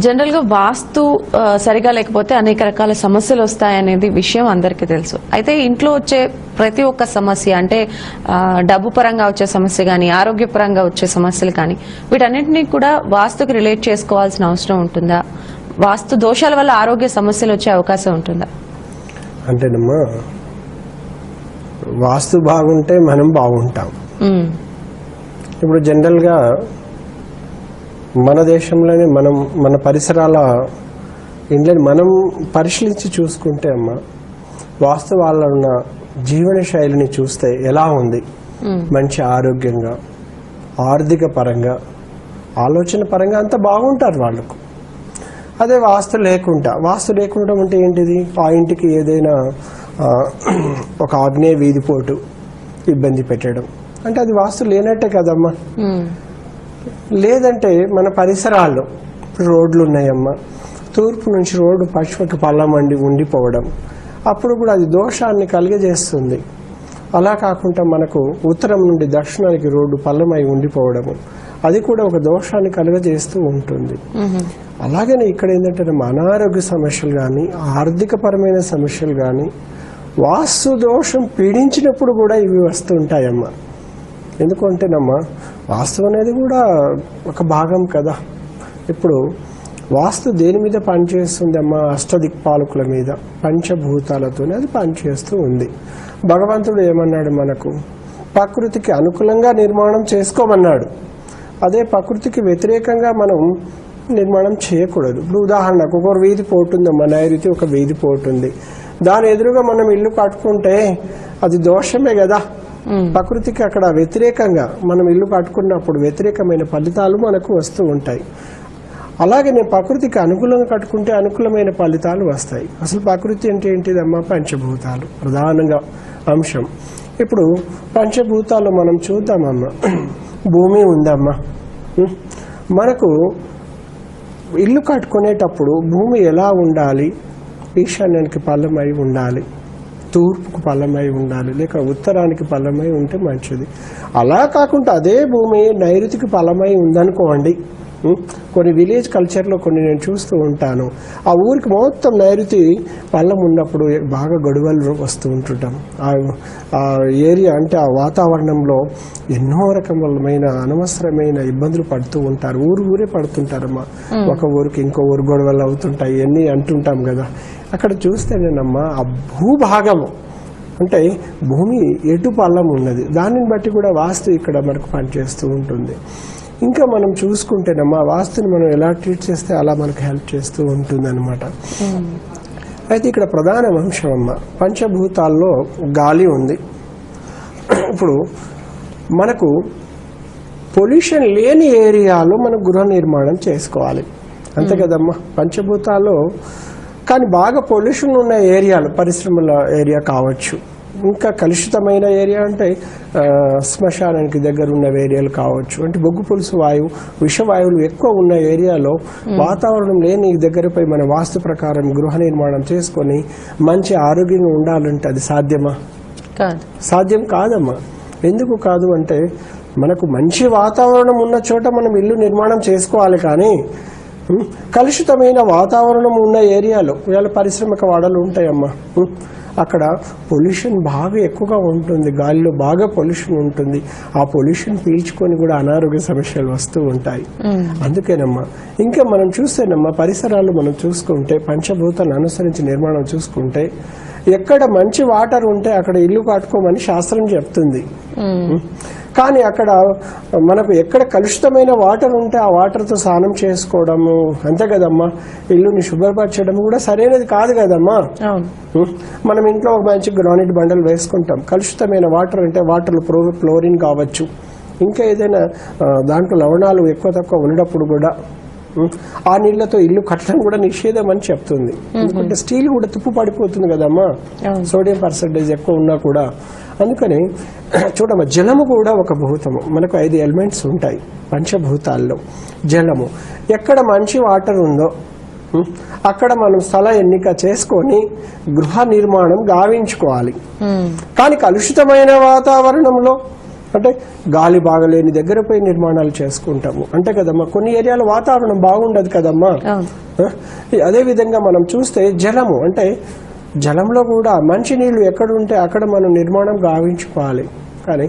జనరల్గా వాస్తు సరిగా లేకపోతే అనేక రకాల సమస్యలు వస్తాయనేది విషయం అందరికీ తెలుసు. అయితే ఇంట్లో వచ్చే ప్రతి ఒక్క సమస్య అంటే డబ్బు పరంగా వచ్చే సమస్య కానీ ఆరోగ్యపరంగా వచ్చే సమస్యలు కానీ వీటన్నింటినీ కూడా వాస్తుకి రిలేట్ చేసుకోవాల్సిన అవసరం ఉంటుందా? వాస్తు దోషాల వల్ల ఆరోగ్య సమస్యలు వచ్చే అవకాశం ఉంటుందా? అంటేనమ్మా వాస్తు బాగుంటే మనం బాగుంటాం. ఇప్పుడు జనరల్గా మన దేశంలోనే మన పరిసరాల ఇండ్లని మనం పరిశీలించి చూసుకుంటే అమ్మ వాస్తు వాళ్ళ ఉన్న జీవన శైలిని చూస్తే ఎలా ఉంది, మంచి ఆరోగ్యంగా, ఆర్థిక పరంగా, ఆలోచన పరంగా అంతా బాగుంటారు వాళ్ళకు. అదే వాస్తు లేకుండా అంటే ఏంటిది? ఆ ఇంటికి ఏదైనా ఒక ఆగ్నేయ వీధిపోటు ఇబ్బంది పెట్టడం అంటే అది వాస్తు లేనట్టే కదమ్మా. లేదంటే మన పరిసరాల్లో రోడ్లు ఉన్నాయమ్మా, తూర్పు నుంచి రోడ్డు పశ్చిమకి పల్లమండి ఉండిపోవడం, అప్పుడు కూడా అది దోషాన్ని కలిగజేస్తుంది. అలా కాకుండా మనకు ఉత్తరం నుండి దక్షిణానికి రోడ్డు పల్లమై ఉండిపోవడము అది కూడా ఒక దోషాన్ని కలుగజేస్తూ ఉంటుంది. అలాగనే ఇక్కడ ఏంటంటే అనారోగ్య సమస్యలు కానీ ఆర్థిక పరమైన సమస్యలు కానీ వాస్తు దోషం పీడించినప్పుడు కూడా ఇవి వస్తూ ఉంటాయమ్మా. ఎందుకంటేనమ్మా వాస్తు అనేది కూడా ఒక భాగం కదా. ఇప్పుడు వాస్తు దేని మీద పనిచేస్తుంది అమ్మా? అష్టదిక్పాలకుల మీద, పంచభూతాలతోనే అది పనిచేస్తూ ఉంది. భగవంతుడు ఏమన్నాడు మనకు? ప్రకృతికి అనుకూలంగా నిర్మాణం చేసుకోమన్నాడు. అదే ప్రకృతికి వ్యతిరేకంగా మనం నిర్మాణం చేయకూడదు. ఇప్పుడు ఉదాహరణకు ఒక వీధి పోటుందమ్మా, నైరుతి ఒక వీధి పోతుంది, దాని ఎదురుగా మనం ఇల్లు కట్టుకుంటే అది దోషమే కదా. ప్రకృతికి అక్కడ వ్యతిరేకంగా మనం ఇల్లు కట్టుకున్నప్పుడు వ్యతిరేకమైన ఫలితాలు మనకు వస్తూ ఉంటాయి. అలాగే నేను ప్రకృతికి అనుకూలంగా కట్టుకుంటే అనుకూలమైన ఫలితాలు వస్తాయి. అసలు ప్రకృతి అంటే ఏంటిదమ్మా? పంచభూతాలు ప్రధానంగా అంశం. ఇప్పుడు పంచభూతాలు మనం చూద్దామమ్మా. భూమి ఉందమ్మా, మనకు ఇల్లు కట్టుకునేటప్పుడు భూమి ఎలా ఉండాలి? ఈశాన్యానికి పల్లమై ఉండాలి, తూర్పుకు పల్లమై ఉండాలి, లేక ఉత్తరానికి పల్లమై ఉంటే మంచిది. అలా కాకుండా అదే భూమి నైరుతికి పల్లమై ఉందనుకోండి, కొన్ని విలేజ్ కల్చర్లో కొన్ని నేను చూస్తూ ఉంటాను, ఆ ఊరికి మొత్తం నైరుతి పల్లం ఉన్నప్పుడు బాగా గొడవలు వస్తూ ఉంటుంటాం. ఆ ఏరియా అంటే ఆ వాతావరణంలో ఎన్నో రకమైన అనవసరమైన ఇబ్బందులు పడుతూ ఉంటారు. ఊరే పడుతుంటారమ్మా. ఒక ఊరికి ఇంకో ఊరు గొడవలు అవుతుంటాయి, ఎన్ని అంటుంటాం కదా. అక్కడ చూస్తేనేనమ్మా ఆ భూభాగము అంటే భూమి ఎటు పల్లం ఉన్నది, దానిని బట్టి కూడా వాస్తు ఇక్కడ మనకు పనిచేస్తూ ఉంటుంది. ఇంకా మనం చూసుకుంటేనమ్మా వాస్తుని మనం ఎలా ట్రీట్ చేస్తే అలా మనకు హెల్ప్ చేస్తూ ఉంటుంది అనమాట. అయితే ఇక్కడ ప్రధాన అంశం అమ్మ, పంచభూతాల్లో గాలి ఉంది. ఇప్పుడు మనకు పొల్యూషన్ లేని ఏరియాలో మనం గృహ నిర్మాణం చేసుకోవాలి, అంతే కదమ్మా. పంచభూతాల్లో కానీ బాగా పొల్యూషన్ ఉన్న ఏరియాలు, పరిశ్రమల ఏరియా కావచ్చు, ఇంకా కలుషితమైన ఏరియా అంటే శ్మశానానికి దగ్గర ఉన్న ఏరియాలు కావచ్చు, అంటే బొగ్గు పులుసు వాయువు, విషవాయువులు ఎక్కువ ఉన్న ఏరియాలో వాతావరణం లేని దగ్గరపై మన వాస్తు ప్రకారం గృహ నిర్మాణం చేసుకొని మంచి ఆరోగ్యంగా ఉండాలంటే అది సాధ్యమా? సాధ్యం కాదమ్మా. ఎందుకు కాదు అంటే మనకు మంచి వాతావరణం ఉన్న చోట మనం ఇల్లు నిర్మాణం చేసుకోవాలి. కానీ కలుషితమైన వాతావరణం ఉన్న ఏరియాలో ఇవాళ పరిశ్రమక వాడలు ఉంటాయమ్మా, అక్కడ పొల్యూషన్ బాగా ఎక్కువగా ఉంటుంది, గాలిలో బాగా పొల్యూషన్ ఉంటుంది. ఆ పొల్యూషన్ పీల్చుకొని కూడా అనారోగ్య సమస్యలు వస్తూ ఉంటాయి. అందుకేనమ్మా ఇంకా మనం చూస్తేనమ్మా పరిసరాలు మనం చూసుకుంటే పంచభూతాలను అనుసరించి నిర్మాణం చూసుకుంటే ఎక్కడ మంచి వాటర్ ఉంటే అక్కడ ఇల్లు కట్టుకోమని శాస్త్రం చెప్తుంది. కానీ అక్కడ మనకు ఎక్కడ కలుషితమైన వాటర్ ఉంటే ఆ వాటర్తో స్నానం చేసుకోవడము అంతే కదమ్మా, ఇల్లుని శుభ్రపరచడం కూడా సరైనది కాదు కదమ్మా. మనం ఇంట్లో ఒక మంచి గ్రానైట్ బండలు వేసుకుంటాం, కలుషితమైన వాటర్ అంటే వాటర్లో ఫ్లోరిన్ కావచ్చు, ఇంకా ఏదైనా దాంట్లో లవణాలు ఎక్కువ తక్కువ ఉన్నప్పుడు కూడా ఆ నీళ్లతో ఇల్లు కట్టడం కూడా నిషేధం అని చెప్తుంది. ఎందుకంటే స్టీల్ కూడా తుప్పు పడిపోతుంది కదమ్మా, సోడియం పర్సెంటేజ్ ఎక్కువ ఉన్నా కూడా. అందుకని చూడమ్మా జలము కూడా ఒక భూతము. మనకు 5 ఎలిమెంట్స్ ఉంటాయి పంచభూతాల్లో. జలము ఎక్కడ మంచి వాటర్ ఉందో అక్కడ మనం స్థల ఎన్నిక చేసుకొని గృహ నిర్మాణం గావించుకోవాలి. కానీ కలుషితమైన వాతావరణంలో అంటే గాలి బాగలేని దగ్గర పోయి నిర్మాణాలు చేసుకుంటాము అంటే కదమ్మా. కొన్ని ఏరియాలో వాతావరణం బాగుండదు కదమ్మా. అదేవిధంగా మనం చూస్తే జలము అంటే జలంలో కూడా మంచినీళ్ళు ఎక్కడుంటే అక్కడ మనం నిర్మాణం గావించుకోవాలి. కానీ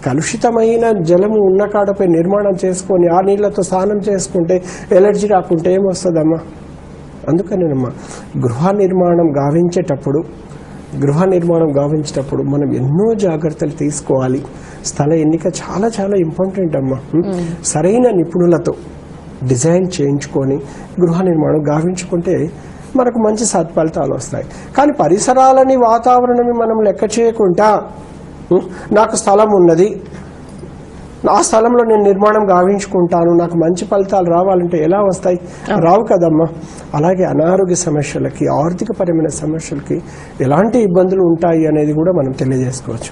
కలుషితమైన జలము ఉన్న కాడపై నిర్మాణం చేసుకొని ఆ నీళ్లతో స్నానం చేసుకుంటే ఎలర్జీ రాకుంటే ఏమొస్తుందమ్మా. అందుకనేనమ్మా గృహ నిర్మాణం గావించేటప్పుడు మనం ఎన్నో జాగ్రత్తలు తీసుకోవాలి. స్థల ఎన్నిక చాలా చాలా ఇంపార్టెంట్ అమ్మా. సరైన నిపుణులతో డిజైన్ చేయించుకొని గృహ నిర్మాణం గావించుకుంటే మనకు మంచి సత్ఫలితాలు వస్తాయి. కానీ పరిసరాలని వాతావరణాన్ని మనం లెక్క చేయకుండా నాకు స్థలం ఉన్నది, ఆ స్థలంలో నేను నిర్మాణం గావించుకుంటాను, నాకు మంచి ఫలితాలు రావాలంటే ఎలా వస్తాయి? రావు కదమ్మా. అలాగే అనారోగ్య సమస్యలకి, ఆర్థికపరమైన సమస్యలకి ఎలాంటి ఇబ్బందులు ఉంటాయి అనేది కూడా మనం తెలియజేసుకోవచ్చు.